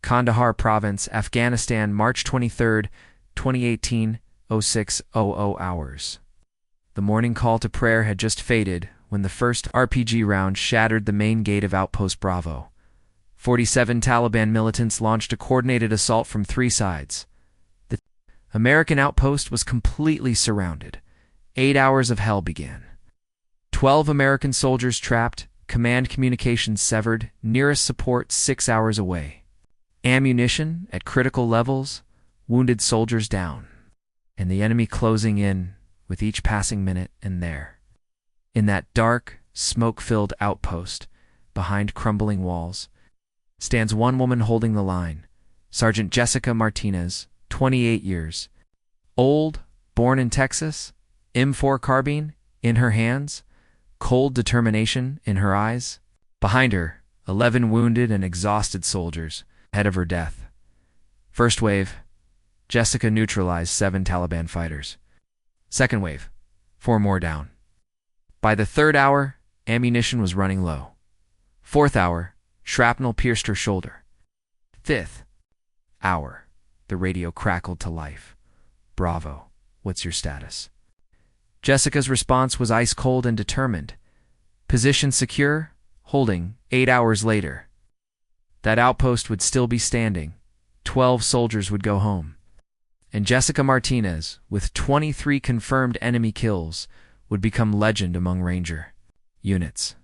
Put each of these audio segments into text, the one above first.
Kandahar Province, Afghanistan, March 23, 2018, 0600 hours. The morning call to prayer had just faded when the first RPG round shattered the main gate of Outpost Bravo. 47 Taliban militants launched a coordinated assault from three sides. The American outpost was completely surrounded. 8 hours of hell began. 12 American soldiers trapped, command communications severed, nearest support 6 hours away. Ammunition at critical levels, wounded soldiers down, and the enemy closing in with each passing minute. And there, in that dark, smoke-filled outpost, behind crumbling walls, stands one woman holding the line, Sergeant Jessica Martinez, 28 years. Old, born in Texas, M4 carbine in her hands, cold determination in her eyes. Behind her, 11 wounded and exhausted soldiers, ahead of her death. First wave, Jessica neutralized 7 Taliban fighters. Second wave, 4 more down. By the third hour, ammunition was running low. Fourth hour, shrapnel pierced her shoulder. Fifth hour, the radio crackled to life. "Bravo, what's your status?" Jessica's response was ice cold and determined. "Position secure, holding." 8 hours later, that outpost would still be standing. 12 soldiers would go home. And Jessica Martinez, with 23 confirmed enemy kills, would become legend among Ranger units.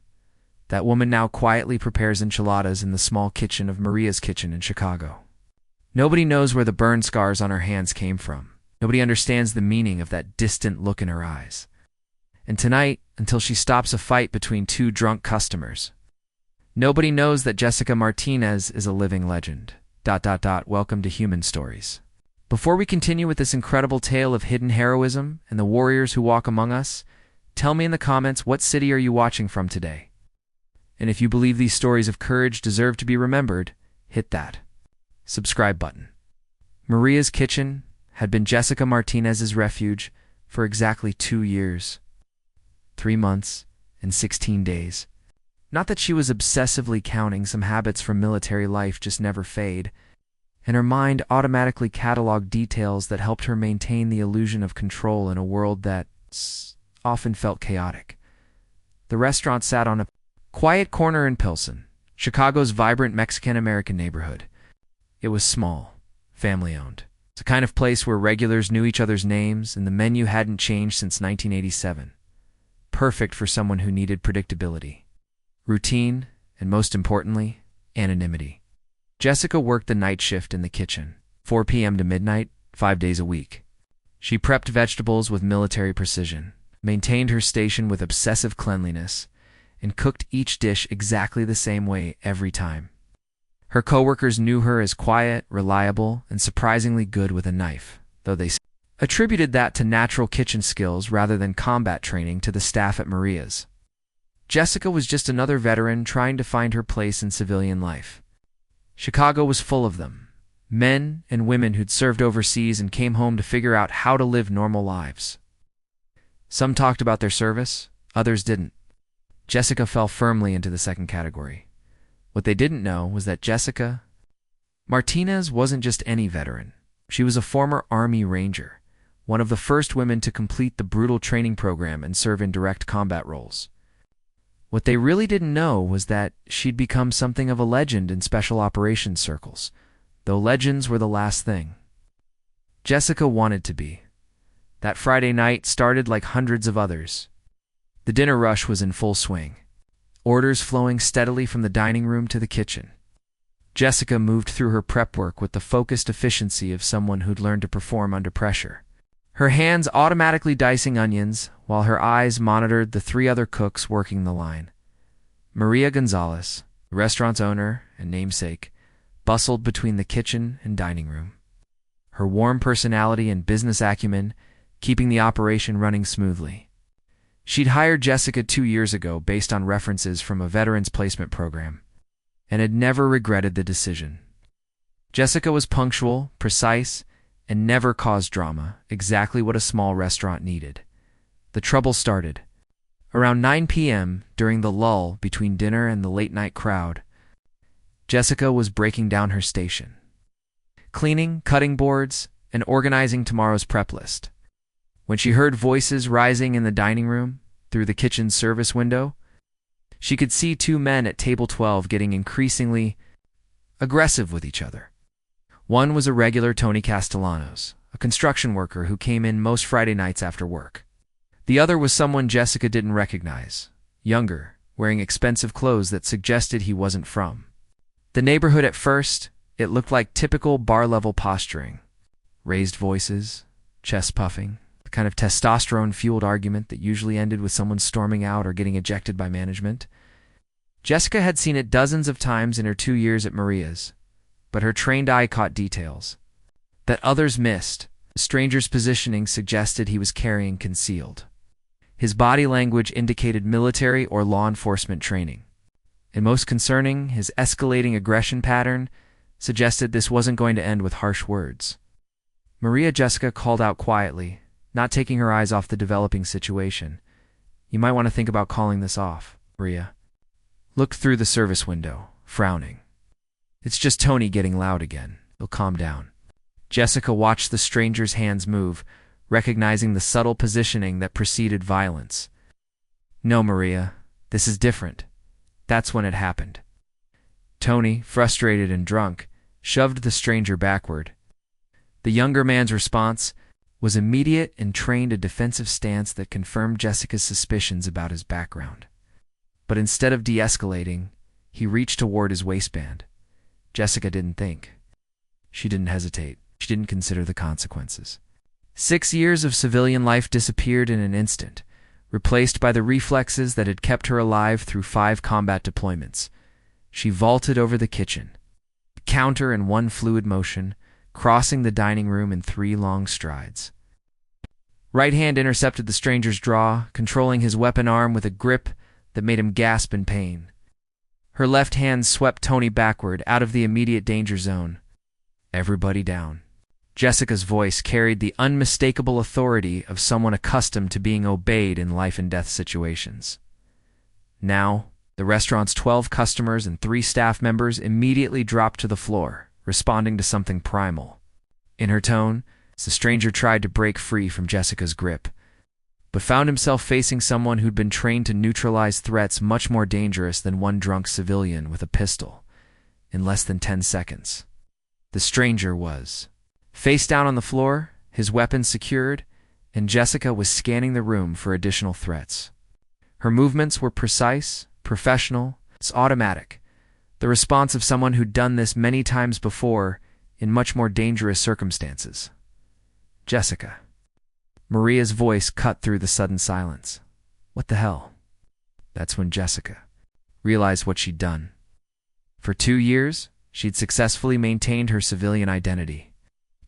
That woman now quietly prepares enchiladas in the small kitchen of Maria's Kitchen in Chicago. Nobody knows where the burn scars on her hands came from. Nobody understands the meaning of that distant look in her eyes. And tonight, until she stops a fight between 2 drunk customers, nobody knows that Jessica Martinez is a living legend. ... Welcome to Human Stories. Before we continue with this incredible tale of hidden heroism and the warriors who walk among us, tell me in the comments, what city are you watching from today? And if you believe these stories of courage deserve to be remembered, hit that subscribe button. Maria's Kitchen had been Jessica Martinez's refuge for exactly 2 years, 3 months, and 16 days. Not that she was obsessively counting, some habits from military life just never fade, and her mind automatically cataloged details that helped her maintain the illusion of control in a world that often felt chaotic. The restaurant sat on a quiet corner in Pilsen, Chicago's vibrant Mexican-American neighborhood. It was small, family-owned. It's a kind of place where regulars knew each other's names and the menu hadn't changed since 1987. Perfect for someone who needed predictability, routine, and most importantly, anonymity. Jessica worked the night shift in the kitchen, 4 p.m. to midnight, 5 days a week. She prepped vegetables with military precision, maintained her station with obsessive cleanliness, and cooked each dish exactly the same way every time. Her coworkers knew her as quiet, reliable, and surprisingly good with a knife, though they attributed that to natural kitchen skills rather than combat training to the staff at Maria's. Jessica was just another veteran trying to find her place in civilian life. Chicago was full of them, men and women who'd served overseas and came home to figure out how to live normal lives. Some talked about their service, others didn't. Jessica fell firmly into the second category. What they didn't know was that Jessica Martinez wasn't just any veteran. She was a former Army Ranger, one of the first women to complete the brutal training program and serve in direct combat roles. What they really didn't know was that she'd become something of a legend in special operations circles, though legends were the last thing Jessica wanted to be. That Friday night started like hundreds of others. The dinner rush was in full swing, orders flowing steadily from the dining room to the kitchen. Jessica moved through her prep work with the focused efficiency of someone who'd learned to perform under pressure. Her hands automatically dicing onions, while her eyes monitored the 3 other cooks working the line. Maria Gonzalez, the restaurant's owner and namesake, bustled between the kitchen and dining room. Her warm personality and business acumen keeping the operation running smoothly. She'd hired Jessica 2 years ago based on references from a veterans placement program, and had never regretted the decision. Jessica was punctual, precise, and never caused drama, exactly what a small restaurant needed. The trouble started around 9 p.m. during the lull between dinner and the late-night crowd. Jessica was breaking down her station, cleaning, cutting boards, and organizing tomorrow's prep list. When she heard voices rising in the dining room through the kitchen's service window, she could see two men at table 12 getting increasingly aggressive with each other. One was a regular Tony Castellanos, a construction worker who came in most Friday nights after work. The other was someone Jessica didn't recognize, younger, wearing expensive clothes that suggested he wasn't from the neighborhood. At first, it looked like typical bar-level posturing. Raised voices, chest puffing, the kind of testosterone-fueled argument that usually ended with someone storming out or getting ejected by management. Jessica had seen it dozens of times in her 2 years at Maria's, but her trained eye caught details that others missed. The stranger's positioning suggested he was carrying concealed. His body language indicated military or law enforcement training. And most concerning, his escalating aggression pattern suggested this wasn't going to end with harsh words. Jessica called out quietly, not taking her eyes off the developing situation. "You might want to think about calling this off." Maria looked through the service window, frowning. "It's just Tony getting loud again. He'll calm down." Jessica watched the stranger's hands move, recognizing the subtle positioning that preceded violence. "No, Maria, this is different. That's when it happened." Tony, frustrated and drunk, shoved the stranger backward. The younger man's response was immediate and trained a defensive stance that confirmed Jessica's suspicions about his background. But instead of de-escalating, he reached toward his waistband. Jessica didn't think. She didn't hesitate. She didn't consider the consequences. 6 years of civilian life disappeared in an instant, replaced by the reflexes that had kept her alive through 5 combat deployments. She vaulted over the kitchen, counter in one fluid motion, crossing the dining room in 3 long strides. Right hand intercepted the stranger's draw, controlling his weapon arm with a grip that made him gasp in pain. Her left hand swept Tony backward, out of the immediate danger zone. "Everybody down." Jessica's voice carried the unmistakable authority of someone accustomed to being obeyed in life-and-death situations. Now, the restaurant's 12 customers and 3 staff members immediately dropped to the floor, responding to something primal. In her tone, the stranger tried to break free from Jessica's grip, but found himself facing someone who'd been trained to neutralize threats much more dangerous than one drunk civilian with a pistol in less than 10 seconds. The stranger was face down on the floor, his weapon secured, and Jessica was scanning the room for additional threats. Her movements were precise, professional, it's automatic, the response of someone who'd done this many times before in much more dangerous circumstances. "Jessica." Maria's voice cut through the sudden silence. "What the hell?" That's when Jessica realized what she'd done. For 2 years, she'd successfully maintained her civilian identity,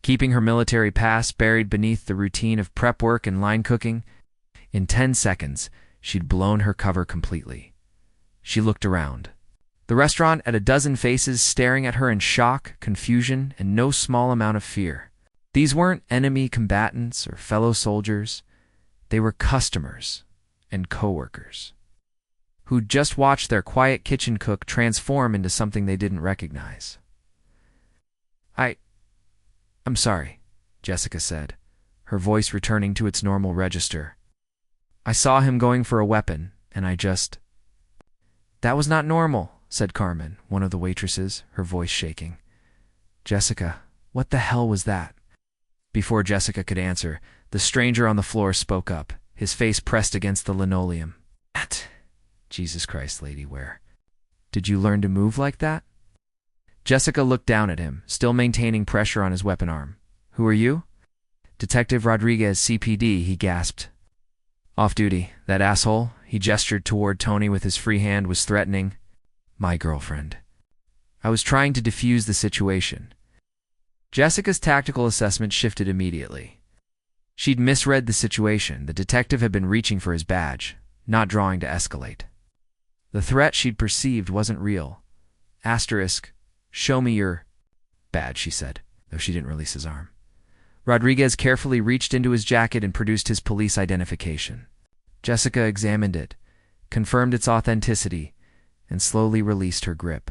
keeping her military past buried beneath the routine of prep work and line cooking. In 10 seconds, she'd blown her cover completely. She looked around. The restaurant had a dozen faces staring at her in shock, confusion, and no small amount of fear. These weren't enemy combatants or fellow soldiers. They were customers and coworkers who'd just watched their quiet kitchen cook transform into something they didn't recognize. I'm sorry," Jessica said, her voice returning to its normal register. "I saw him going for a weapon, and I just—" "That was not normal," said Carmen, one of the waitresses, her voice shaking. "Jessica, what the hell was that?" Before Jessica could answer, the stranger on the floor spoke up, his face pressed against the linoleum. "That? Jesus Christ, lady, where did you learn to move like that?" Jessica looked down at him, still maintaining pressure on his weapon arm. "Who are you?" "Detective Rodriguez, CPD," he gasped. "Off duty. That asshole," he gestured toward Tony with his free hand, was threatening. "My girlfriend." I was trying to defuse the situation. Jessica's tactical assessment shifted immediately. She'd misread the situation. The detective had been reaching for his badge, not drawing to escalate. The threat she'd perceived wasn't real. Asterisk, "Show me your badge," she said, though she didn't release his arm. Rodriguez carefully reached into his jacket and produced his police identification. Jessica examined it, confirmed its authenticity, and slowly released her grip.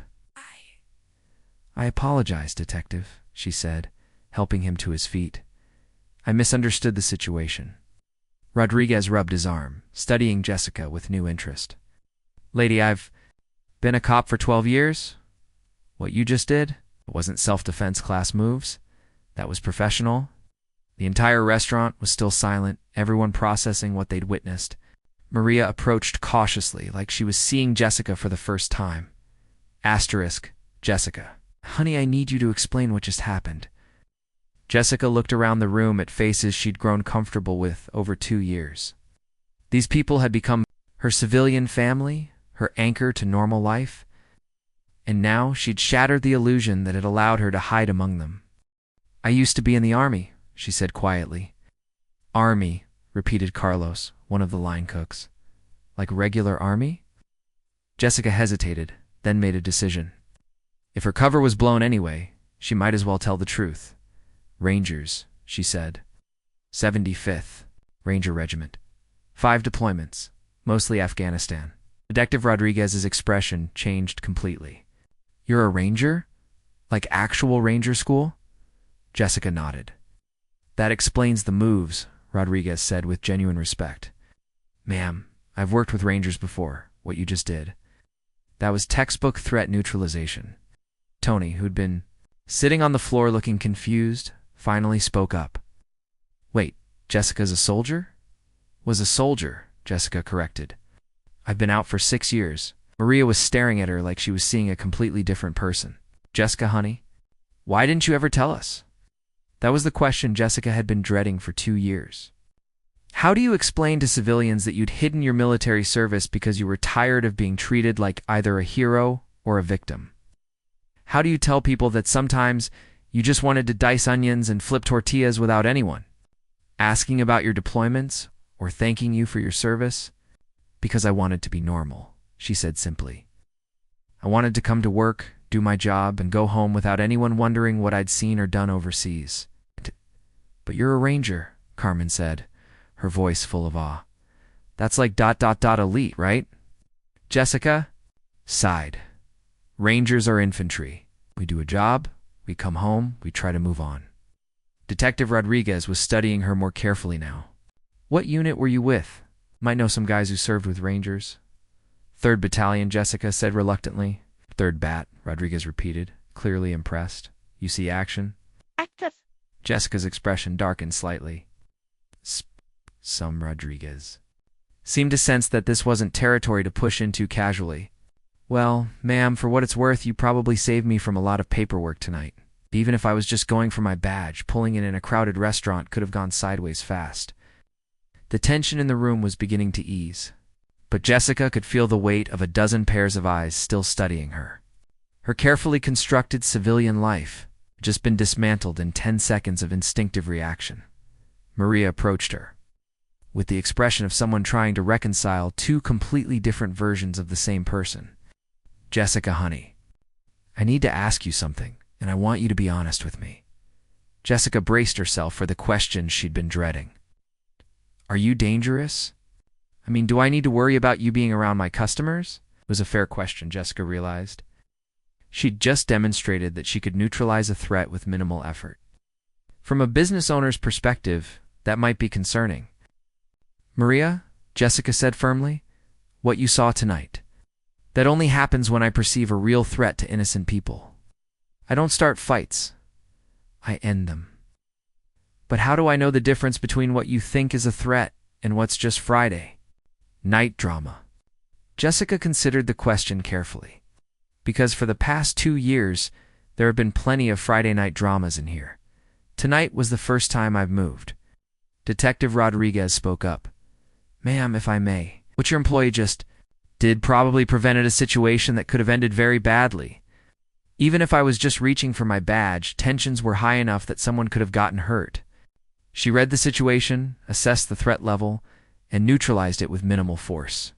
I apologize, Detective, she said, helping him to his feet. I misunderstood the situation. Rodriguez rubbed his arm, studying Jessica with new interest. Lady, I've been a cop for 12 years. What you just did, it wasn't self-defense class moves. That was professional. The entire restaurant was still silent, everyone processing what they'd witnessed. Maria approached cautiously, like she was seeing Jessica for the first time. Asterisk, Jessica. Honey, I need you to explain what just happened. Jessica looked around the room at faces she'd grown comfortable with over 2 years. These people had become her civilian family, her anchor to normal life, and now she'd shattered the illusion that had allowed her to hide among them. I used to be in the army, she said quietly. Army, repeated Carlos, one of the line cooks. Like regular army? Jessica hesitated, then made a decision. If her cover was blown anyway, she might as well tell the truth. Rangers, she said. 75th Ranger Regiment. 5 deployments, mostly Afghanistan. Detective Rodriguez's expression changed completely. You're a ranger? Like actual ranger school? Jessica nodded. That explains the moves, Rodriguez said with genuine respect. Ma'am, I've worked with rangers before, what you just did. That was textbook threat neutralization. Tony, who'd been sitting on the floor looking confused, finally spoke up. Wait, Jessica's a soldier? Was a soldier, Jessica corrected. I've been out for 6 years. Maria was staring at her like she was seeing a completely different person. Jessica, honey, why didn't you ever tell us? That was the question Jessica had been dreading for 2 years. How do you explain to civilians that you'd hidden your military service because you were tired of being treated like either a hero or a victim? How do you tell people that sometimes you just wanted to dice onions and flip tortillas without anyone asking about your deployments or thanking you for your service? Because I wanted to be normal, she said simply. I wanted to come to work, do my job, and go home without anyone wondering what I'd seen or done overseas. But you're a ranger, Carmen said, her voice full of awe. That's like ... elite, right? Jessica sighed. Rangers are infantry. We do a job, we come home, we try to move on. Detective Rodriguez was studying her more carefully now. What unit were you with? Might know some guys who served with rangers. 3rd Battalion, Jessica said reluctantly. 3rd Bat, Rodriguez repeated, clearly impressed. You see action? Active. Jessica's expression darkened slightly. Some Rodriguez seemed to sense that this wasn't territory to push into casually. Well, ma'am, for what it's worth, you probably saved me from a lot of paperwork tonight. Even if I was just going for my badge, pulling it in a crowded restaurant could have gone sideways fast. The tension in the room was beginning to ease, but Jessica could feel the weight of a dozen pairs of eyes still studying her. Her carefully constructed civilian life had just been dismantled in 10 seconds of instinctive reaction. Maria approached her, with the expression of someone trying to reconcile 2 completely different versions of the same person. Jessica, honey, I need to ask you something, and I want you to be honest with me. Jessica braced herself for the question she'd been dreading. Are you dangerous? I mean, do I need to worry about you being around my customers? It was a fair question, Jessica realized. She'd just demonstrated that she could neutralize a threat with minimal effort. From a business owner's perspective, that might be concerning. Maria, Jessica said firmly, what you saw tonight. That only happens when I perceive a real threat to innocent people. I don't start fights. I end them. But how do I know the difference between what you think is a threat and what's just Friday night drama? Jessica considered the question carefully, because for the past 2 years, there have been plenty of Friday night dramas in here. Tonight was the first time I've moved. Detective Rodriguez spoke up. Ma'am, if I may, what your employee just did probably prevented a situation that could have ended very badly. Even if I was just reaching for my badge, tensions were high enough that someone could have gotten hurt. She read the situation, assessed the threat level, and neutralized it with minimal force.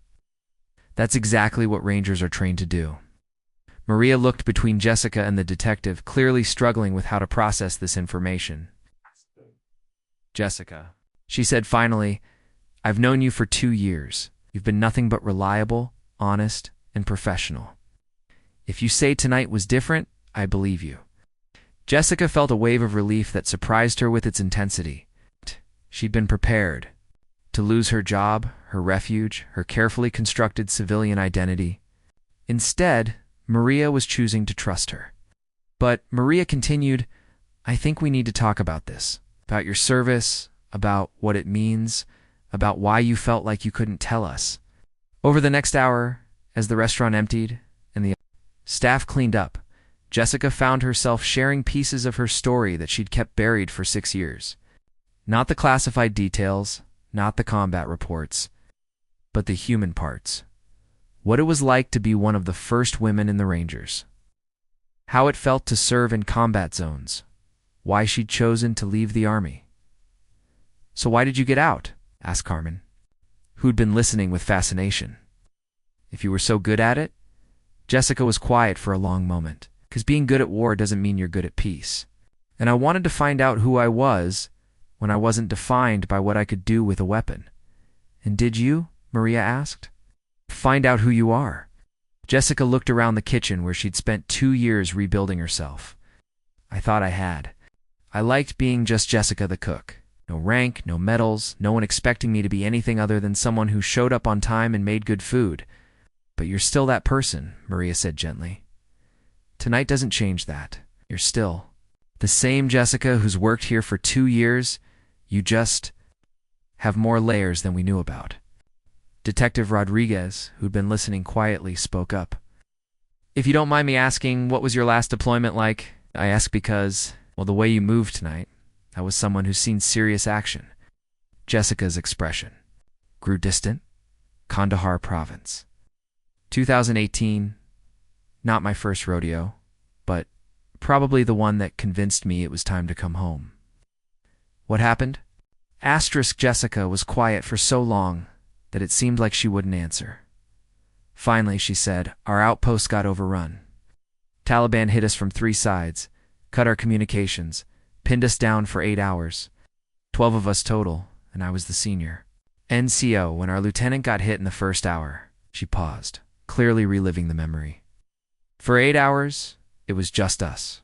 That's exactly what Rangers are trained to do. Maria looked between Jessica and the detective, clearly struggling with how to process this information. Jessica, she said finally, I've known you for 2 years. You've been nothing but reliable, honest, and professional. If you say tonight was different, I believe you." Jessica felt a wave of relief that surprised her with its intensity. She'd been prepared to lose her job, her refuge, her carefully constructed civilian identity. Instead, Maria was choosing to trust her. But Maria continued, "I think we need to talk about this, about your service, about what it means, about why you felt like you couldn't tell us." Over the next hour, as the restaurant emptied and the staff cleaned up, Jessica found herself sharing pieces of her story that she'd kept buried for 6 years. Not the classified details, not the combat reports, but the human parts. What it was like to be one of the first women in the Rangers. How it felt to serve in combat zones. Why she'd chosen to leave the army. "So why did you get out?" asked Carmen, who'd been listening with fascination. "If you were so good at it?" Jessica was quiet for a long moment. "'Cause being good at war doesn't mean you're good at peace. And I wanted to find out who I was when I wasn't defined by what I could do with a weapon." "And did you?" Maria asked. "Find out who you are." Jessica looked around the kitchen where she'd spent 2 years rebuilding herself. "I thought I had. I liked being just Jessica the cook. No rank, no medals, no one expecting me to be anything other than someone who showed up on time and made good food. But you're still that person," Maria said gently. "Tonight doesn't change that. You're still the same Jessica who's worked here for 2 years. You just have more layers than we knew about." Detective Rodriguez, who'd been listening quietly, spoke up. "If you don't mind me asking, what was your last deployment like?" "I ask because, well, the way you moved tonight, I was someone who's seen serious action." Jessica's expression grew distant. "Kandahar Province. 2018. Not my first rodeo, but probably the one that convinced me it was time to come home." "What happened?" Jessica was quiet for so long that it seemed like she wouldn't answer. Finally, she said, "Our outpost got overrun. Taliban hit us from 3 sides, cut our communications, pinned us down for 8 hours. 12 of us total, and I was the senior. NCO, when our lieutenant got hit in the first hour." She paused, clearly reliving the memory. "For 8 hours, it was just us.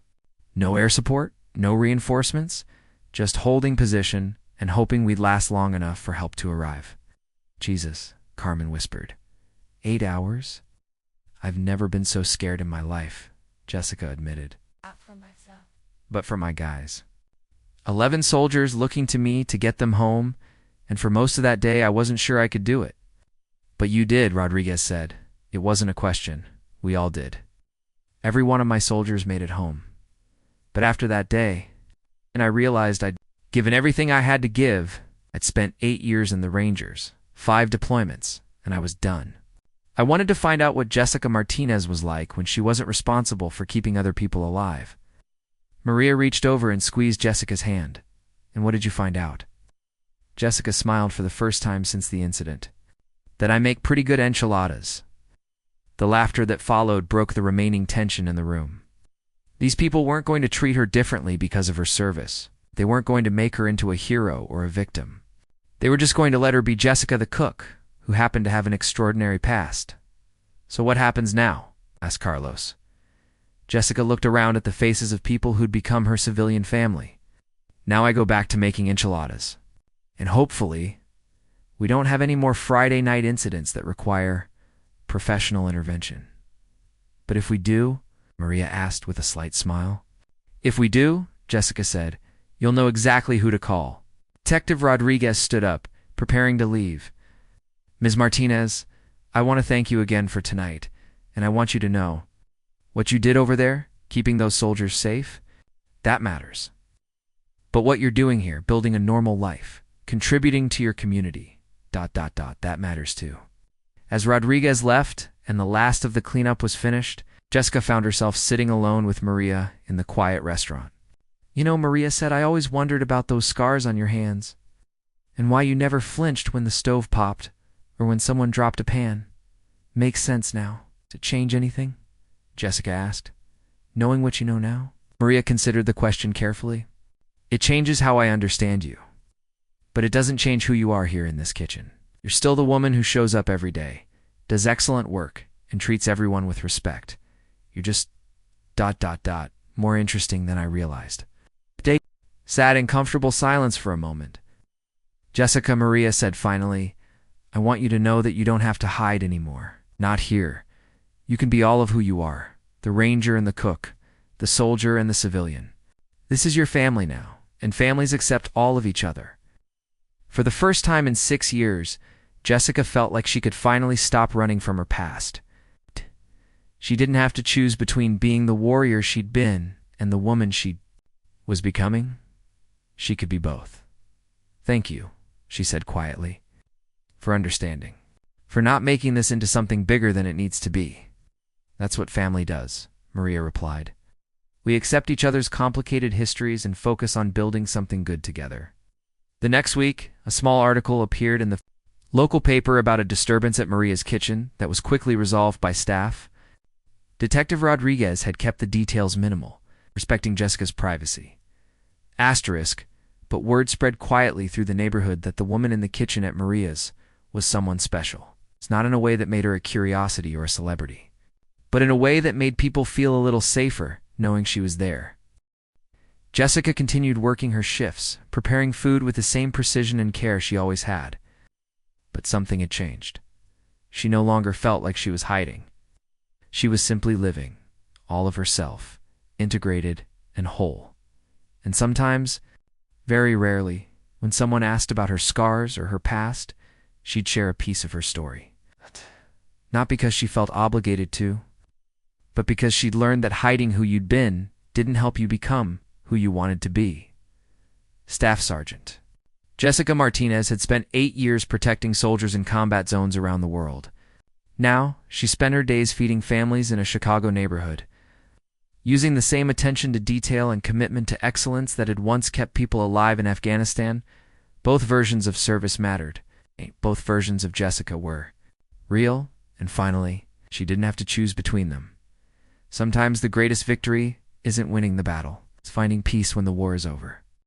No air support, no reinforcements, just holding position and hoping we'd last long enough for help to arrive." "Jesus," Carmen whispered. 8 hours? I've never been so scared in my life," Jessica admitted. "Not for myself, but for my guys. 11 soldiers looking to me to get them home, and for most of that day I wasn't sure I could do it." "But you did," Rodriguez said. "It wasn't a question. We all did. Every one of my soldiers made it home. But after that day, and I realized I'd given everything I had to give. I'd spent 8 years in the Rangers, 5 deployments, and I was done. I wanted to find out what Jessica Martinez was like when she wasn't responsible for keeping other people alive." Maria reached over and squeezed Jessica's hand. "And what did you find out?" Jessica smiled for the first time since the incident. "That I make pretty good enchiladas." The laughter that followed broke the remaining tension in the room. These people weren't going to treat her differently because of her service. They weren't going to make her into a hero or a victim. They were just going to let her be Jessica the cook, who happened to have an extraordinary past. "So what happens now?" asked Carlos. Jessica looked around at the faces of people who'd become her civilian family. "Now I go back to making enchiladas. And hopefully, we don't have any more Friday night incidents that require professional intervention." "But if we do?" Maria asked with a slight smile. "If we do," Jessica said, "you'll know exactly who to call." Detective Rodriguez stood up, preparing to leave. "Ms. Martinez, I want to thank you again for tonight, and I want you to know, what you did over there, keeping those soldiers safe, that matters. But what you're doing here, building a normal life, contributing to your community, ... that matters too." As Rodriguez left and the last of the cleanup was finished, Jessica found herself sitting alone with Maria in the quiet restaurant. "You know," Maria said, "I always wondered about those scars on your hands, and why you never flinched when the stove popped or when someone dropped a pan. Makes sense now. Does it change anything?" Jessica asked. "Knowing what you know now?" Maria considered the question carefully. "It changes how I understand you. But it doesn't change who you are here in this kitchen. You're still the woman who shows up every day, does excellent work, and treats everyone with respect. You're just More interesting than I realized. Day sat in comfortable silence for a moment. Jessica Maria said finally, I want you to know that you don't have to hide anymore. Not here. You can be all of who you are. The ranger and the cook. The soldier and the civilian. This is your family now, and families accept all of each other. For the first time in 6 years, Jessica felt like she could finally stop running from her past. She didn't have to choose between being the warrior she'd been and the woman she was becoming. She could be both. Thank you, she said quietly, for understanding. For not making this into something bigger than it needs to be. That's what family does, Maria replied. We accept each other's complicated histories and focus on building something good together. The next week, a small article appeared in the local paper about a disturbance at Maria's kitchen that was quickly resolved by staff. Detective Rodriguez had kept the details minimal, respecting Jessica's privacy. But word spread quietly through the neighborhood that the woman in the kitchen at Maria's was someone special. It's not in a way that made her a curiosity or a celebrity, but in a way that made people feel a little safer knowing she was there. Jessica continued working her shifts, preparing food with the same precision and care she always had. But something had changed. She no longer felt like she was hiding. She was simply living, all of herself, integrated and whole. And sometimes, very rarely, when someone asked about her scars or her past, she'd share a piece of her story. Not because she felt obligated to, but because she'd learned that hiding who you'd been didn't help you become who you wanted to be. Staff Sergeant Jessica Martinez had spent 8 years protecting soldiers in combat zones around the world. Now, she spent her days feeding families in a Chicago neighborhood, using the same attention to detail and commitment to excellence that had once kept people alive in Afghanistan. Both versions of service mattered. Both versions of Jessica were real, and finally, she didn't have to choose between them. Sometimes the greatest victory isn't winning the battle. It's finding peace when the war is over.